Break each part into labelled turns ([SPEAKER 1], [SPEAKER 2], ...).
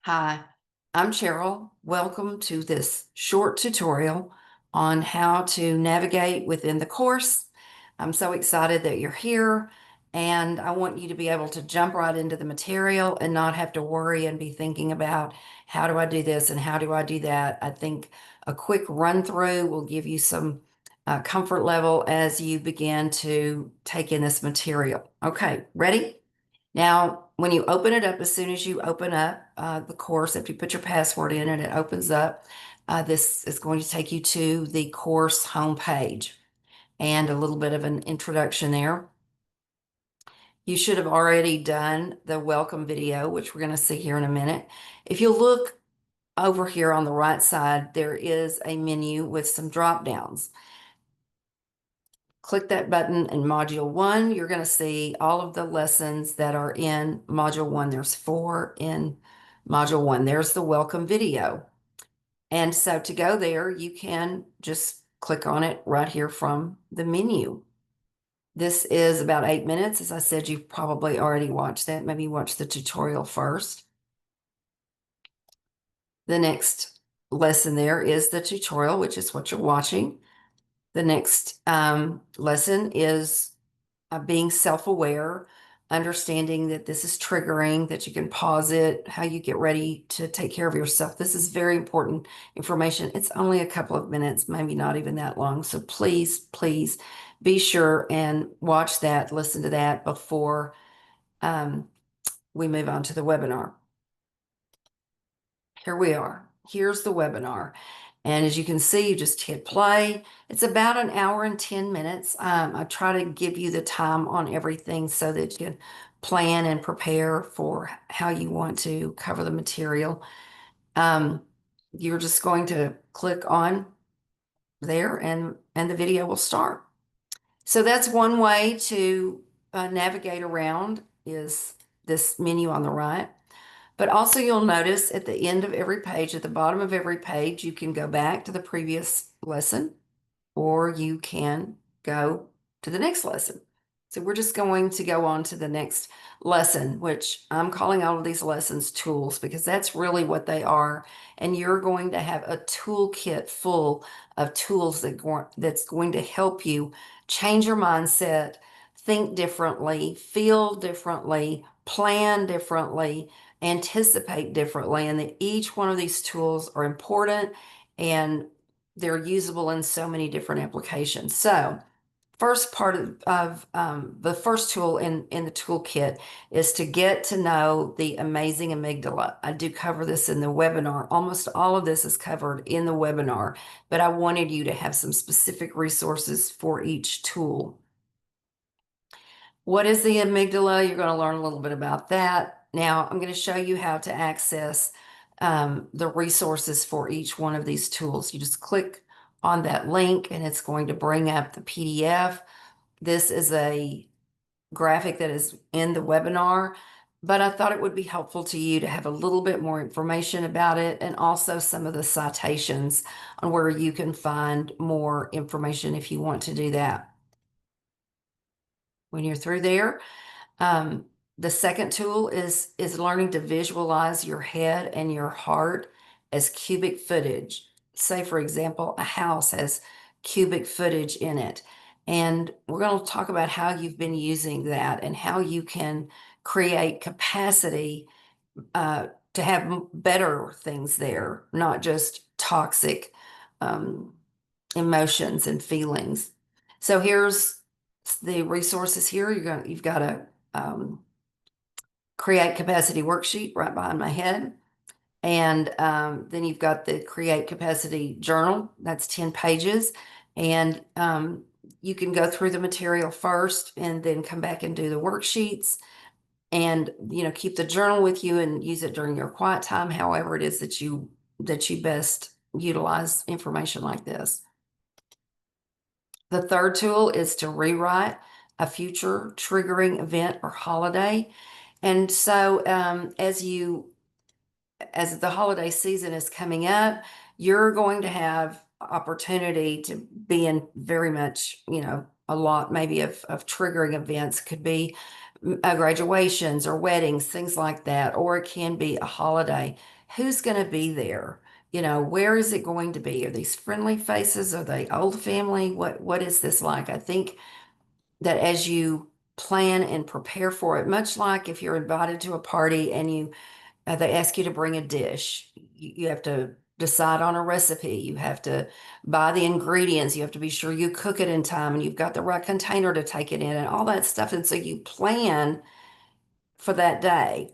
[SPEAKER 1] Hi, I'm Cheryl. Welcome to this short tutorial on how to navigate within the course. I'm so excited that you're here, and I want you to be able to jump right into the material and not have to worry and be thinking about how do I do this and how do I do that. I think a quick run through will give you some comfort level as you begin to take in this material. Okay, ready? Now, when you open it up, as soon as you open up the course, if you put your password in and it opens up, this is going to take you to the course homepage and a little bit of an introduction there. You should have already done the welcome video, which we're going to see here in a minute. If you look over here on the right side, there is a menu with some drop downs. Click that button in Module 1. You're going to see all of the lessons that are in Module 1. There's 4 in Module 1. There's the welcome video. And so to go there, you can just click on it right here from the menu. This is about 8 minutes. As I said, you've probably already watched that. Maybe watch the tutorial first. The next lesson there is the tutorial, which is what you're watching. The next lesson is being self-aware, understanding that this is triggering, that you can pause it, how you get ready to take care of yourself. This is very important information. It's only a couple of minutes, maybe not even that long. So please, please be sure and watch that, listen to that before we move on to the webinar. Here we are. Here's the webinar. And as you can see, you just hit play. It's about an hour and 10 minutes. I try to give you the time on everything so that you can plan and prepare for how you want to cover the material. You're just going to click on there and the video will start. So that's one way to navigate around is this menu on the right. But also you'll notice at the end of every page, at the bottom of every page, you can go back to the previous lesson or you can go to the next lesson. So we're just going to go on to the next lesson, which I'm calling all of these lessons tools because that's really what they are. And you're going to have a toolkit full of tools that's going to help you change your mindset, think differently, feel differently, plan differently, anticipate differently. And that each one of these tools are important and they're usable in so many different applications. So first part of the first tool in the toolkit is to get to know the amazing amygdala. I do cover this in the webinar. Almost all of this is covered in the webinar, but I wanted you to have some specific resources for each tool. What is the amygdala? You're going to learn a little bit about that. Now, I'm going to show you how to access the resources for each one of these tools. You just click on that link and it's going to bring up the PDF. This is a graphic that is in the webinar, but I thought it would be helpful to you to have a little bit more information about it and also some of the citations on where you can find more information if you want to do that. When you're through there, um, the second tool is learning to visualize your head and your heart as cubic footage. Say, for example, a house has cubic footage in it. And we're going to talk about how you've been using that and how you can create capacity to have better things there, not just toxic emotions and feelings. So here's the resources here. You've got to create capacity worksheet right behind my head. And then you've got the create capacity journal. That's 10 pages. And you can go through the material first and then come back and do the worksheets and, keep the journal with you and use it during your quiet time, however it is that you best utilize information like this. The third tool is to rewrite a future triggering event or holiday. And so as the holiday season is coming up, you're going to have opportunity to be in very much, a lot maybe of triggering events. Could be graduations or weddings, things like that, or it can be a holiday. Who's going to be there? Where is it going to be? Are these friendly faces? Are they old family? What is this like? I think that as you plan and prepare for it, much like if you're invited to a party and they ask you to bring a dish, you have to decide on a recipe. You have to buy the ingredients. You have to be sure you cook it in time and you've got the right container to take it in and all that stuff. And so you plan for that day.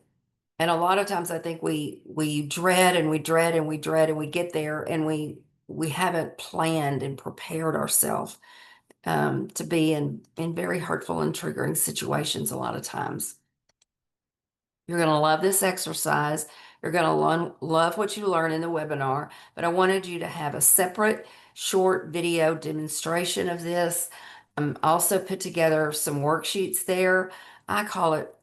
[SPEAKER 1] And a lot of times I think we dread and we dread and we dread and we get there and we haven't planned and prepared ourselves to be in very hurtful and triggering situations a lot of times. You're going to love this exercise. You're going to love what you learn in the webinar, but I wanted you to have a separate short video demonstration of this. Also put together some worksheets there. I call it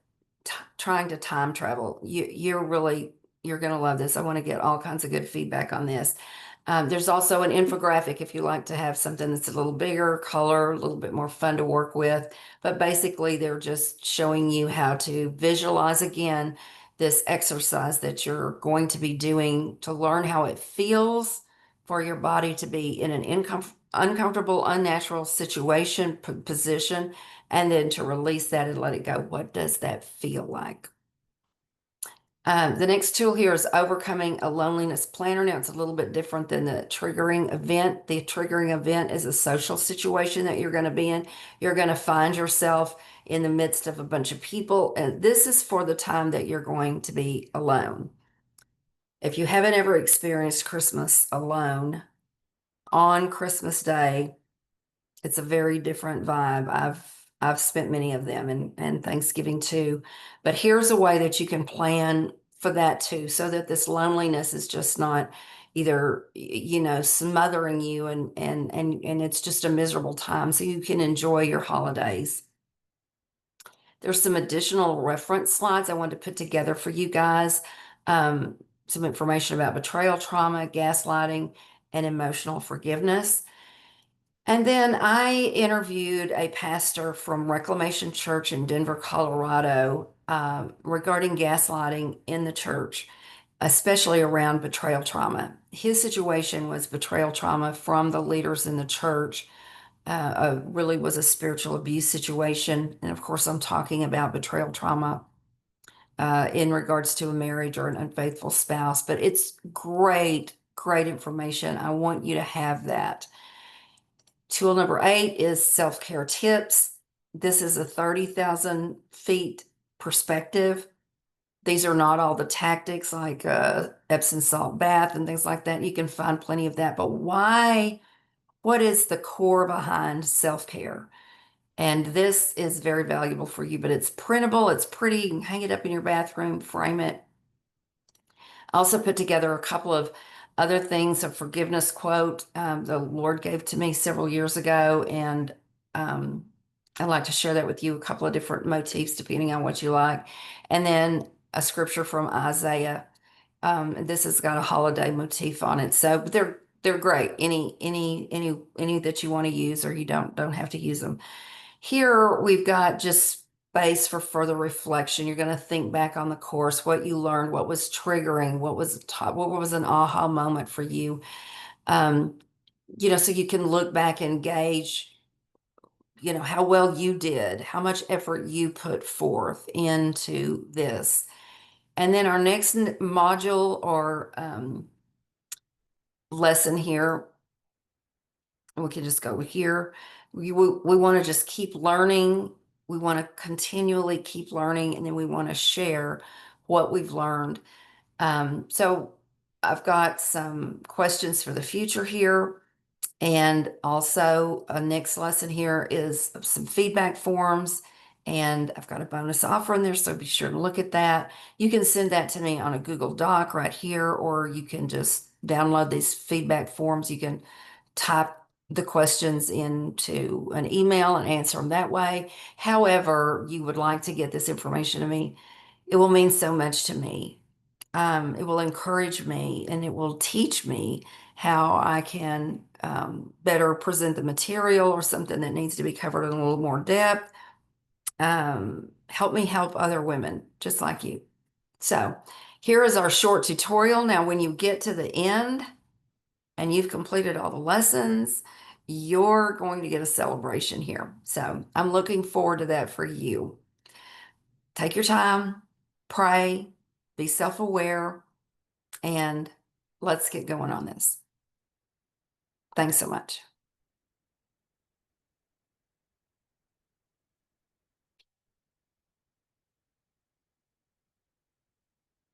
[SPEAKER 1] trying to time travel. You're going to love this. I want to get all kinds of good feedback on this. There's also an infographic if you like to have something that's a little bigger, color, a little bit more fun to work with. But basically, they're just showing you how to visualize again this exercise that you're going to be doing to learn how it feels for your body to be in an uncomfortable, unnatural situation, position, and then to release that and let it go. What does that feel like? The next tool here is Overcoming a Loneliness Planner. Now, it's a little bit different than the triggering event. The triggering event is a social situation that you're going to be in. You're going to find yourself in the midst of a bunch of people, and this is for the time that you're going to be alone. If you haven't ever experienced Christmas alone on Christmas Day, it's a very different vibe. I've spent many of them and Thanksgiving too. But here's a way that you can plan for that too, so that this loneliness is just not either, smothering you and it's just a miserable time. So you can enjoy your holidays. There's some additional reference slides I wanted to put together for you guys. Some information about betrayal trauma, gaslighting, and emotional forgiveness. And then I interviewed a pastor from Reclamation Church in Denver, Colorado, regarding gaslighting in the church, especially around betrayal trauma. His situation was betrayal trauma from the leaders in the church. Really was a spiritual abuse situation. And of course, I'm talking about betrayal trauma in regards to a marriage or an unfaithful spouse. But it's great, great information. I want you to have that. Tool number 8 is self-care tips. This is a 30,000 feet perspective. These are not all the tactics like Epsom salt bath and things like that. You can find plenty of that. But why? What is the core behind self-care? And this is very valuable for you, but it's printable. It's pretty. You can hang it up in your bathroom, frame it. I also put together a couple of other things, a forgiveness quote the Lord gave to me several years ago, and I'd like to share that with you, a couple of different motifs depending on what you like. And then a scripture from Isaiah. This has got a holiday motif on it. So but they're great. Any that you want to use, or you don't have to use them. Here we've got just space for further reflection. You're going to think back on the course, what you learned, what was triggering, what was an aha moment for you. Um, so you can look back and gauge, how well you did, how much effort you put forth into this. And then our next module or lesson here, we can just go here. We want to just keep learning. We want to continually keep learning, and then we want to share what we've learned. So I've got some questions for the future here. And also a next lesson here is some feedback forms. And I've got a bonus offer in there, so be sure to look at that. You can send that to me on a Google Doc right here, or you can just download these feedback forms. You can type the questions into an email and answer them that way. However, you would like to get this information to me, it will mean so much to me. It will encourage me and it will teach me how I can better present the material or something that needs to be covered in a little more depth. help me help other women just like you. So here is our short tutorial. Now, when you get to the end and you've completed all the lessons, you're going to get a celebration here. So I'm looking forward to that for you. Take your time, pray, be self-aware, and let's get going on this. Thanks so much.